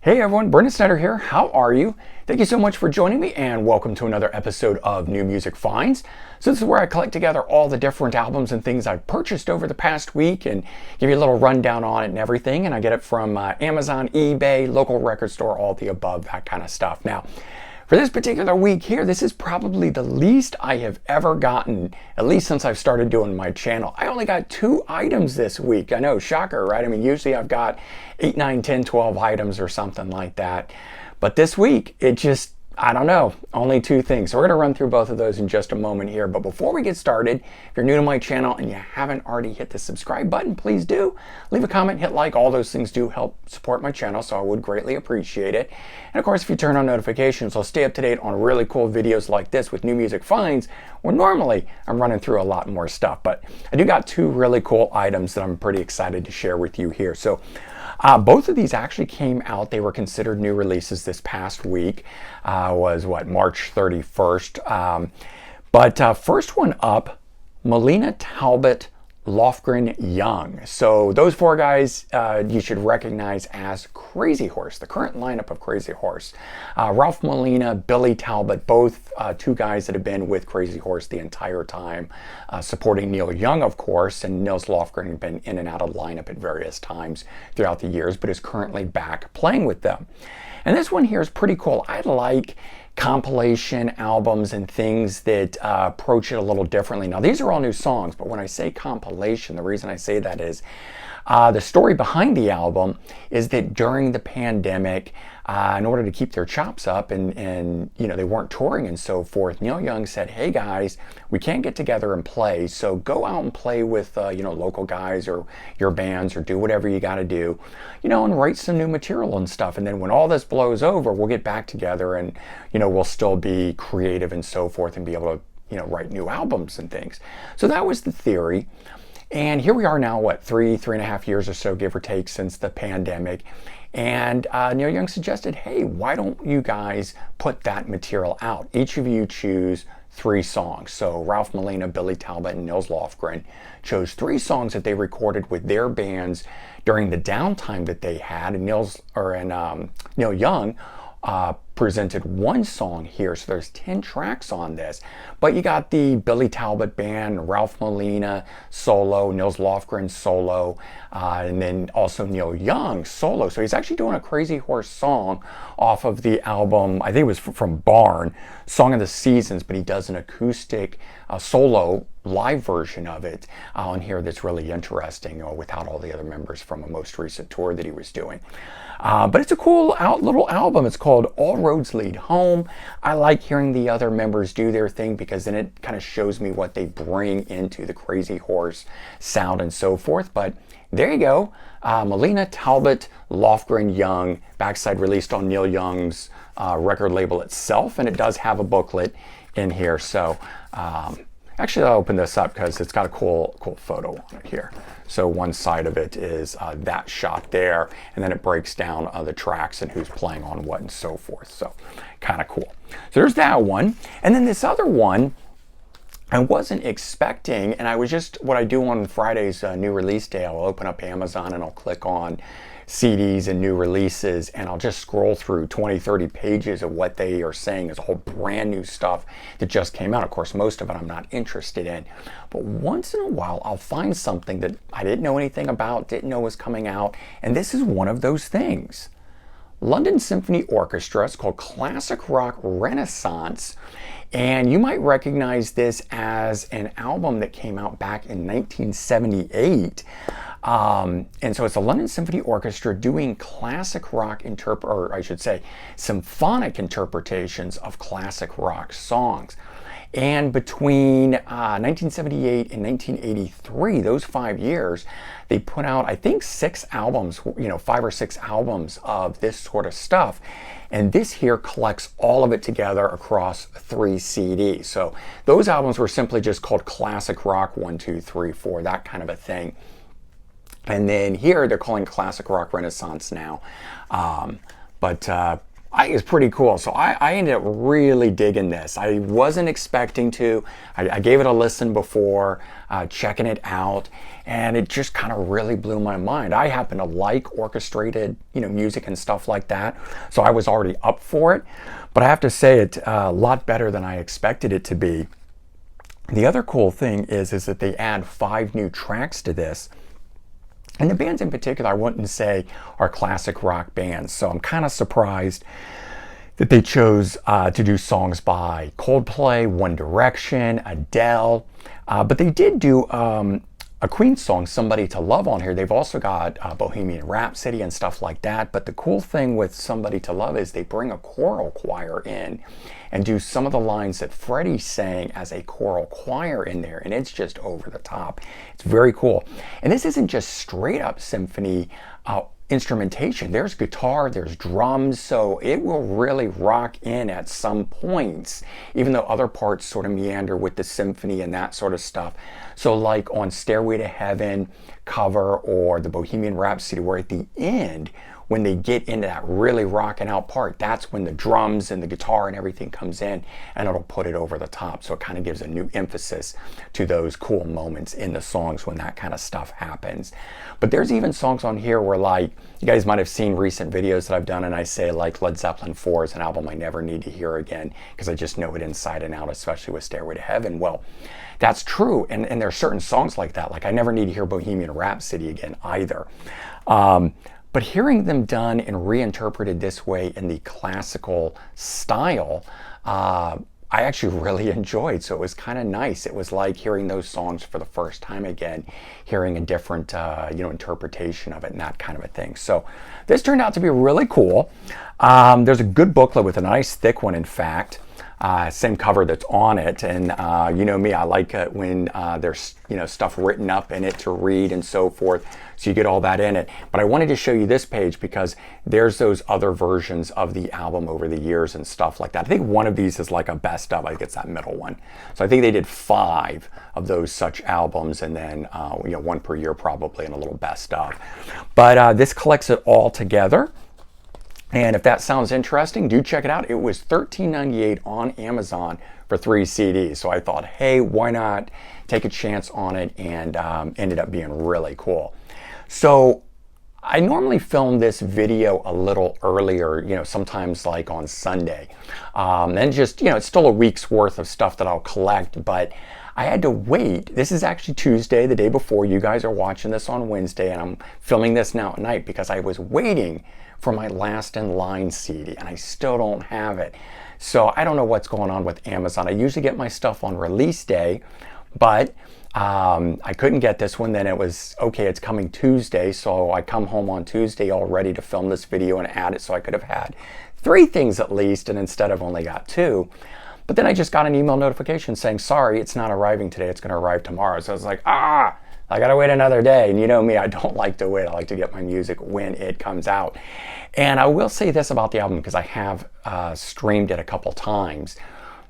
Hey everyone, Brendan Snyder here. How are you? Thank you so much for joining me and welcome to another episode of New Music Finds. So this is where I collect together all the different albums and things I've purchased over the past week and give you a little rundown on it and everything. And I get it from Amazon, eBay, local record store, all the above, that kind of stuff. Now, for this particular week here, this is probably the least I have ever gotten, at least since I've started doing my channel. I only got 2 items this week. I know, shocker, right? I mean, usually I've got 8, 9, 10, 12 items or something like that. But this week, it just, I don't know, only 2 things. So we're gonna run through both of those in just a moment here. But before we get started, if you're new to my channel and you haven't already hit the subscribe button, please do. Leave a comment, hit like, all those things do help support my channel, so I would greatly appreciate it. And of course, if you turn on notifications, I'll stay up to date on really cool videos like this with New Music Finds, where normally I'm running through a lot more stuff. But I do got 2 really cool items that I'm pretty excited to share with you here. So both of these actually came out. They were considered new releases this past week. Was what, March 31st. But first one up, Melina Talbot, Lofgren Young. So those 4 guys you should recognize as Crazy Horse, the current lineup of Crazy Horse. Ralph Molina, Billy Talbot, both 2 guys that have been with Crazy Horse the entire time, supporting Neil Young, of course, and Nils Lofgren has been in and out of the lineup at various times throughout the years, but is currently back playing with them. And this one here is pretty cool. I like compilation albums and things that approach it a little differently. Now, these are all new songs, but when I say compilation, the reason I say that is the story behind the album is that during the pandemic, in order to keep their chops up and you know, they weren't touring and so forth, Neil Young said, hey guys, we can't get together and play, so go out and play with you know, local guys or your bands, or do whatever you got to do, you know, and write some new material and stuff. And then when all this blows over, we'll get back together and, you know, we'll still be creative and so forth and be able to, you know, write new albums and things. So that was the theory. And here we are now, what, 3.5 years or so, give or take, since the pandemic. And Neil Young suggested, hey, why don't you guys put that material out? Each of you choose 3 songs. So Ralph Molina, Billy Talbot, and Nils Lofgren chose 3 songs that they recorded with their bands during the downtime that they had. And Neil Young presented 1 song here, so there's 10 tracks on this. But you got the Billy Talbot band, Ralph Molina solo, Nils Lofgren solo, and then also Neil Young solo. So he's actually doing a Crazy Horse song off of the album, I think it was from Barn, Song of the Seasons, but he does an acoustic solo live version of it on here that's really interesting, without all the other members from a most recent tour that he was doing. But it's a cool little album. It's called All Roads Lead Home. I like hearing the other members do their thing because then it kind of shows me what they bring into the Crazy Horse sound and so forth. But there you go. Melina Talbot, Lofgren Young, backside released on Neil Young's record label itself, and it does have a booklet in here. So actually, I'll open this up because it's got a cool photo on it here. So one side of it is that shot there, and then it breaks down the tracks and who's playing on what and so forth. So kind of cool. So there's that one. And then this other one, I wasn't expecting, and I was just, what I do on Friday's new release day, I'll open up Amazon and I'll click on CDs and new releases, and I'll just scroll through 20-30 pages of what they are saying is all brand new stuff that just came out. Of course, most of it I'm not interested in, but once in a while I'll find something that I didn't know anything about, didn't know was coming out, and this is one of those things. London Symphony Orchestra. It's called Classic Rock Renaissance, and you might recognize this as an album that came out back in 1978. And so it's the London Symphony Orchestra doing classic rock or I should say symphonic interpretations of classic rock songs. And between 1978 and 1983, those 5 years, they put out, I think, 6 albums, you know, 5 or 6 albums of this sort of stuff. And this here collects all of it together across 3 CDs. So those albums were simply just called Classic Rock 1, 2, 3, 4, that kind of a thing. And then here they're calling Classic Rock Renaissance now. But I think it's pretty cool. So I ended up really digging this. I wasn't expecting to. I gave it a listen before, checking it out, and it just kind of really blew my mind. I happen to like orchestrated, music and stuff like that, so I was already up for it. But I have to say it's a lot better than I expected it to be. The other cool thing is that they add 5 new tracks to this. And the bands in particular, I wouldn't say are classic rock bands. So I'm kind of surprised that they chose to do songs by Coldplay, One Direction, Adele. But they did do a Queen song, Somebody to Love, on here. They've also got Bohemian Rhapsody and stuff like that. But the cool thing with Somebody to Love is they bring a choral choir in and do some of the lines that Freddie sang as a choral choir in there. And it's just over the top. It's very cool. And this isn't just straight up symphony instrumentation. There's guitar, there's drums, so it will really rock in at some points, even though other parts sort of meander with the symphony and that sort of stuff. So like on Stairway to Heaven cover or the Bohemian Rhapsody, where at the end, when they get into that really rocking out part, that's when the drums and the guitar and everything comes in, and it'll put it over the top. So it kind of gives a new emphasis to those cool moments in the songs when that kind of stuff happens. But there's even songs on here where, like, you guys might have seen recent videos that I've done, and I say like Led Zeppelin 4 is an album I never need to hear again because I just know it inside and out, especially with Stairway to Heaven. Well, that's true, and there are certain songs like that. Like I never need to hear Bohemian Rhapsody again either. But hearing them done and reinterpreted this way in the classical style, I actually really enjoyed. So it was kind of nice. It was like hearing those songs for the first time again, hearing a different, interpretation of it and that kind of a thing. So this turned out to be really cool. There's a good booklet with a nice thick one, in fact. Same cover that's on it, and you know me, I like it when there's stuff written up in it to read and so forth, so you get all that in it. But I wanted to show you this page because there's those other versions of the album over the years and stuff like that. I think one of these is like a best of. I think it's that middle one. So I think they did 5 of those such albums, and then one per year probably, and a little best of. But this collects it all together. And if that sounds interesting, do check it out. It was $13.98 on Amazon for 3 CDs. So I thought, hey, why not take a chance on it, and ended up being really cool. So I normally film this video a little earlier, sometimes like on Sunday. And just, it's still a week's worth of stuff that I'll collect, but I had to wait. This is actually Tuesday, the day before. You guys are watching this on Wednesday, and I'm filming this now at night because I was waiting for my Last in Line CD, and I still don't have it. So I don't know what's going on with Amazon. I usually get my stuff on release day, but I couldn't get this one. Then it was, okay, it's coming Tuesday, so I come home on Tuesday all ready to film this video and add it, so I could have had 3 things at least, and instead I've only got 2. But then I just got an email notification saying, sorry, it's not arriving today, it's going to arrive tomorrow. So I was like, I gotta wait another day. And you know me, I don't like to wait. I like to get my music when it comes out. And I will say this about the album, because I have streamed it a couple times.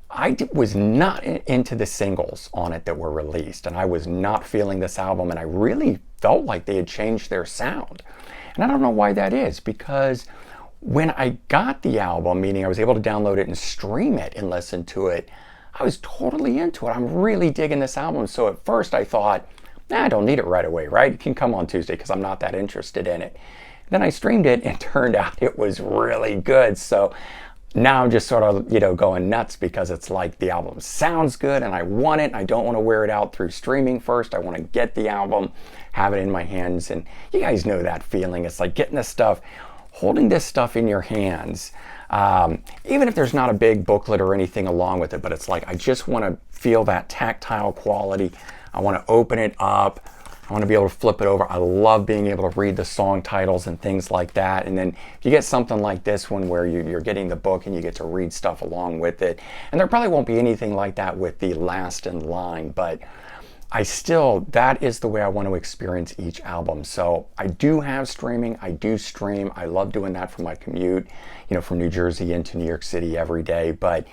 I was not into the singles on it that were released, and I was not feeling this album, and I really felt like they had changed their sound. And I don't know why that is, because when I got the album, meaning I was able to download it and stream it and listen to it, I was totally into it. I'm really digging this album. So at first I thought, I don't need it right away, right? It can come on Tuesday because I'm not that interested in it. Then I streamed it and turned out it was really good. So now I'm just sort of, going nuts because it's like the album sounds good and I want it. I don't want to wear it out through streaming first. I want to get the album, have it in my hands. And you guys know that feeling. It's like getting this stuff, holding this stuff in your hands. Even if there's not a big booklet or anything along with it, but it's like I just want to feel that tactile quality. I want to open it up. I want to be able to flip it over. I love being able to read the song titles and things like that. And then if you get something like this one where you're getting the book and you get to read stuff along with it. And there probably won't be anything like that with the Last in Line, but that is the way I want to experience each album. So I do have streaming. I do stream. I love doing that for my commute, from New Jersey into New York City every day. But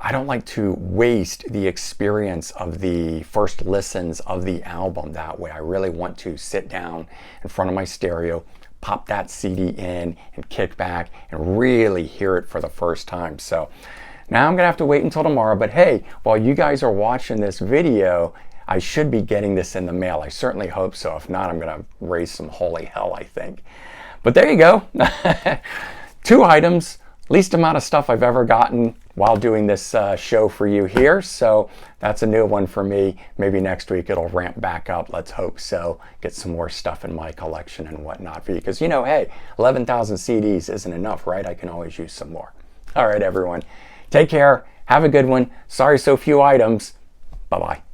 I don't like to waste the experience of the first listens of the album that way. I really want to sit down in front of my stereo, pop that CD in and kick back and really hear it for the first time. So now I'm gonna have to wait until tomorrow, but hey, while you guys are watching this video, I should be getting this in the mail. I certainly hope so. If not, I'm gonna raise some holy hell, I think. But there you go. 2 items, least amount of stuff I've ever gotten while doing this show for you here. So that's a new one for me. Maybe next week it'll ramp back up. Let's hope so. Get some more stuff in my collection and whatnot for you. Because, you know, hey, 11,000 CDs isn't enough, right? I can always use some more. All right, everyone. Take care. Have a good one. Sorry so few items. Bye-bye.